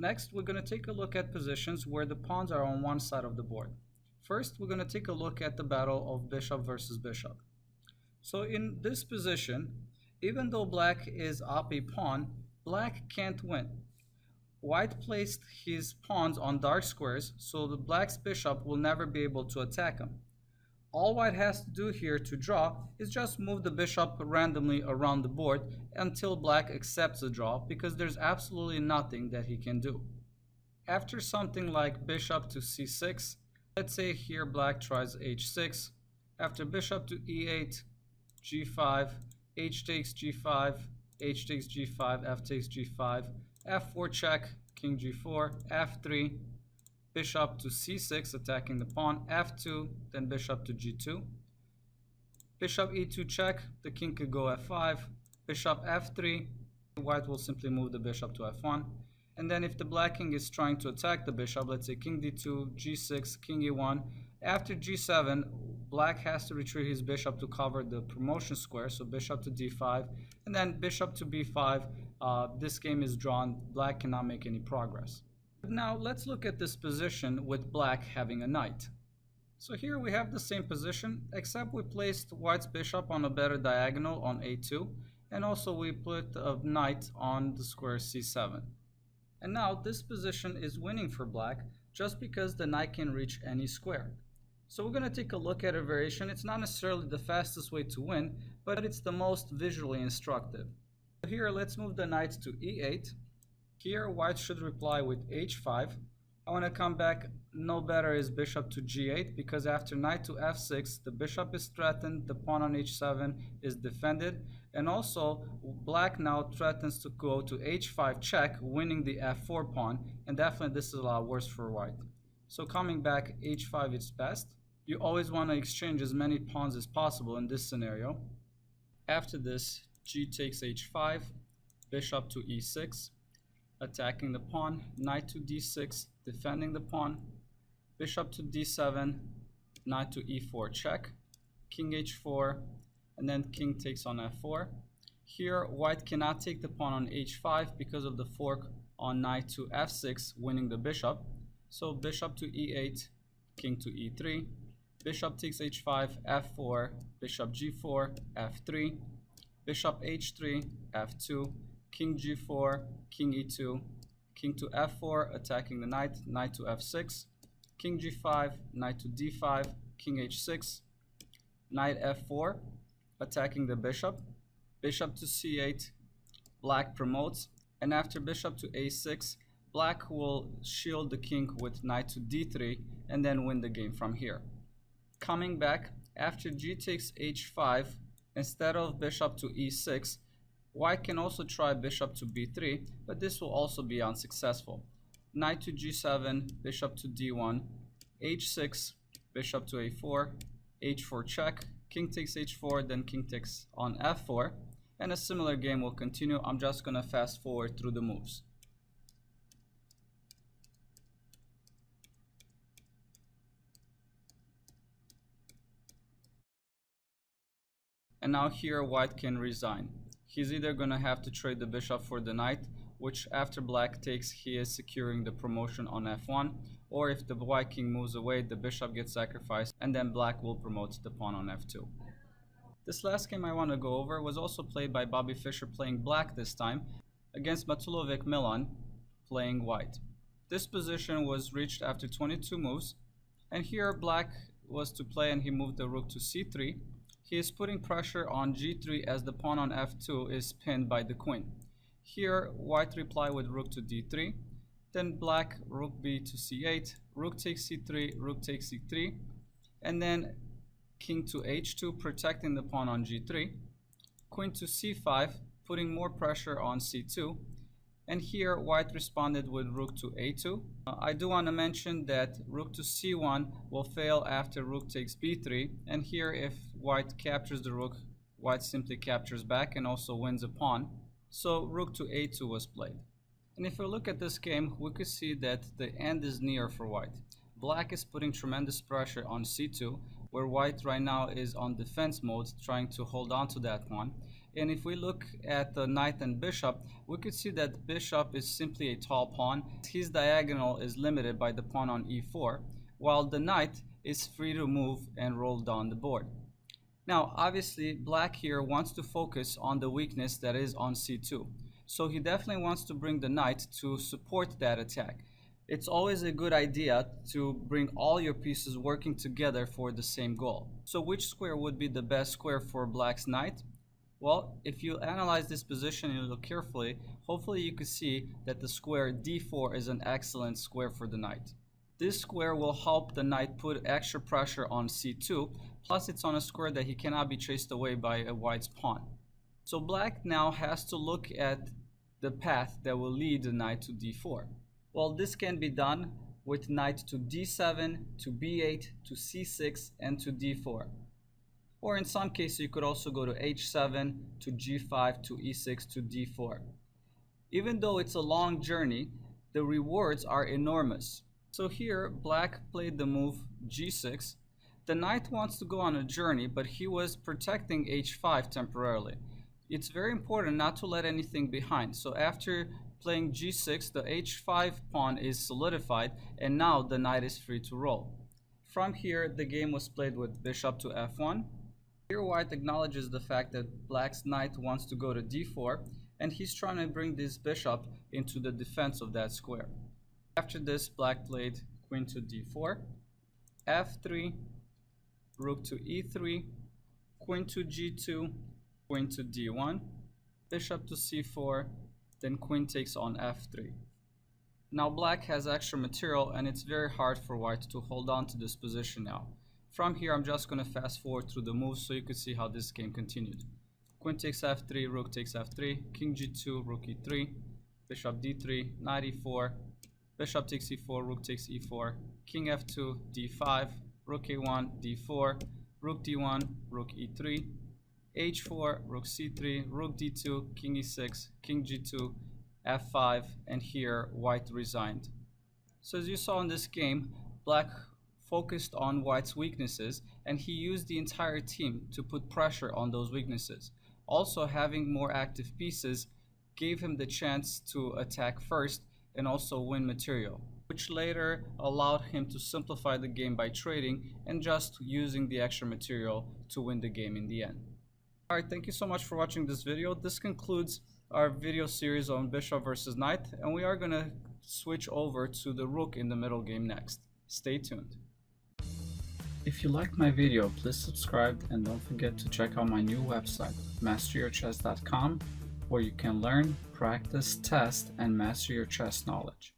Next, we're going to take a look at positions where the pawns are on one side of the board. First, we're going to take a look at the battle of bishop versus bishop. So in this position, even though black is up a pawn, black can't win. White placed his pawns on dark squares, so the black's bishop will never be able to attack him. All white has to do here to draw is just move the bishop randomly around the board until black accepts the draw, because there's absolutely nothing that he can do. After something like bishop to c6, let's say here black tries h6, after bishop to e8, g5, h takes g5, h takes g5, f takes g5, f4 check, king g4, f3, bishop to c6 attacking the pawn, f2, then bishop to g2, bishop e2 check, the king could go f5, bishop f3, white will simply move the bishop to f1, and then if the black king is trying to attack the bishop, let's say king d2, g6, king e1, after g7, black has to retreat his bishop to cover the promotion square, so bishop to d5, and then bishop to b5. This game is drawn, black cannot make any progress. Now let's look at this position with black having a knight. So here we have the same position, except we placed white's bishop on a better diagonal on a2, and also we put a knight on the square c7. And now this position is winning for black just because the knight can reach any square. So we're going to take a look at a variation. It's not necessarily the fastest way to win, but it's the most visually instructive. Here let's move the knight to e8. Here white should reply with h5. I want to come back, no better is bishop to g8, because after knight to f6 the bishop is threatened, the pawn on h7 is defended, and also black now threatens to go to h5 check, winning the f4 pawn, and definitely this is a lot worse for white. So coming back, h5 is best. You always want to exchange as many pawns as possible in this scenario. After this, g takes h5, bishop to e6, attacking the pawn, knight to d6, defending the pawn, bishop to d7, knight to e4 check, king h4, and then king takes on f4. Here white cannot take the pawn on h5 because of the fork on knight to f6, winning the bishop. So bishop to e8, king to e3, bishop takes h5, f4, bishop g4, f3, bishop h3, f2, king g4, king e2, king to f4, attacking the knight, knight to f6, king g5, knight to d5, king h6, knight f4, attacking the bishop, bishop to c8, black promotes, and after bishop to a6, black will shield the king with knight to d3 and then win the game from here. Coming back, after g takes h5, instead of bishop to e6, white can also try bishop to b3, but this will also be unsuccessful. Knight to g7, bishop to d1, h6, bishop to a4, h4 check, king takes h4, then king takes on f4, and a similar game will continue. I'm just going to fast forward through the moves. And now here white can resign. He's either going to have to trade the bishop for the knight, which after black takes, he is securing the promotion on f1, or if the white king moves away, the bishop gets sacrificed, and then black will promote the pawn on f2. This last game I want to go over was also played by Bobby Fischer playing black this time, against Matulovic Milan playing white. This position was reached after 22 moves, and here black was to play and he moved the rook to c3. He is putting pressure on g3 as the pawn on f2 is pinned by the queen. Here white reply with rook to d3, then black rook b to c8, rook takes c3, rook takes c3, and then king to h2 protecting the pawn on g3, queen to c5 putting more pressure on c2, and here white responded with rook to a2. I do want to mention that rook to c1 will fail after rook takes b3, and here if white captures the rook, white simply captures back and also wins a pawn. So rook to a2 was played. And if we look at this game, we could see that the end is near for white. Black is putting tremendous pressure on c2, where white right now is on defense mode, trying to hold on to that pawn. And if we look at the knight and bishop, we could see that bishop is simply a tall pawn. His diagonal is limited by the pawn on e4, while the knight is free to move and roll down the board. Now, obviously, black here wants to focus on the weakness that is on c2. So he definitely wants to bring the knight to support that attack. It's always a good idea to bring all your pieces working together for the same goal. So which square would be the best square for black's knight? Well, if you analyze this position and you look carefully, hopefully you can see that the square d4 is an excellent square for the knight. This square will help the knight put extra pressure on c2, plus it's on a square that he cannot be chased away by a white's pawn. So black now has to look at the path that will lead the knight to d4. Well, this can be done with knight to d7, to b8, to c6, and to d4. Or in some cases, you could also go to h7, to g5, to e6, to d4. Even though it's a long journey, the rewards are enormous. So here, black played the move g6. The knight wants to go on a journey, but he was protecting h5 temporarily. It's very important not to let anything behind. So after playing g6, the h5 pawn is solidified, and now the knight is free to roll. From here, the game was played with bishop to f1. Here white acknowledges the fact that black's knight wants to go to d4, and he's trying to bring this bishop into the defense of that square. After this, black played queen to d4, f3, rook to e3, queen to g2, queen to d1, bishop to c4, then queen takes on f3. Now black has extra material and it's very hard for white to hold on to this position now. From here, I'm just going to fast forward through the moves so you can see how this game continued. Queen takes f3, rook takes f3, king g2, rook e3, bishop d3, knight e4, bishop takes e4, rook takes e4, king f2, d5, rook a1, d4, rook d1, rook e3, h4, rook c3, rook d2, king e6, king g2, f5, and here white resigned. So as you saw in this game, black focused on white's weaknesses and he used the entire team to put pressure on those weaknesses. Also, having more active pieces gave him the chance to attack first and also win material, which later allowed him to simplify the game by trading and just using the extra material to win the game in the end. Alright, thank you so much for watching this video. This concludes our video series on bishop versus knight, and we are going to switch over to the rook in the middle game next. Stay tuned. If you liked my video, please subscribe and don't forget to check out my new website, masteryourchess.com, where you can learn, practice, test, and master your chess knowledge.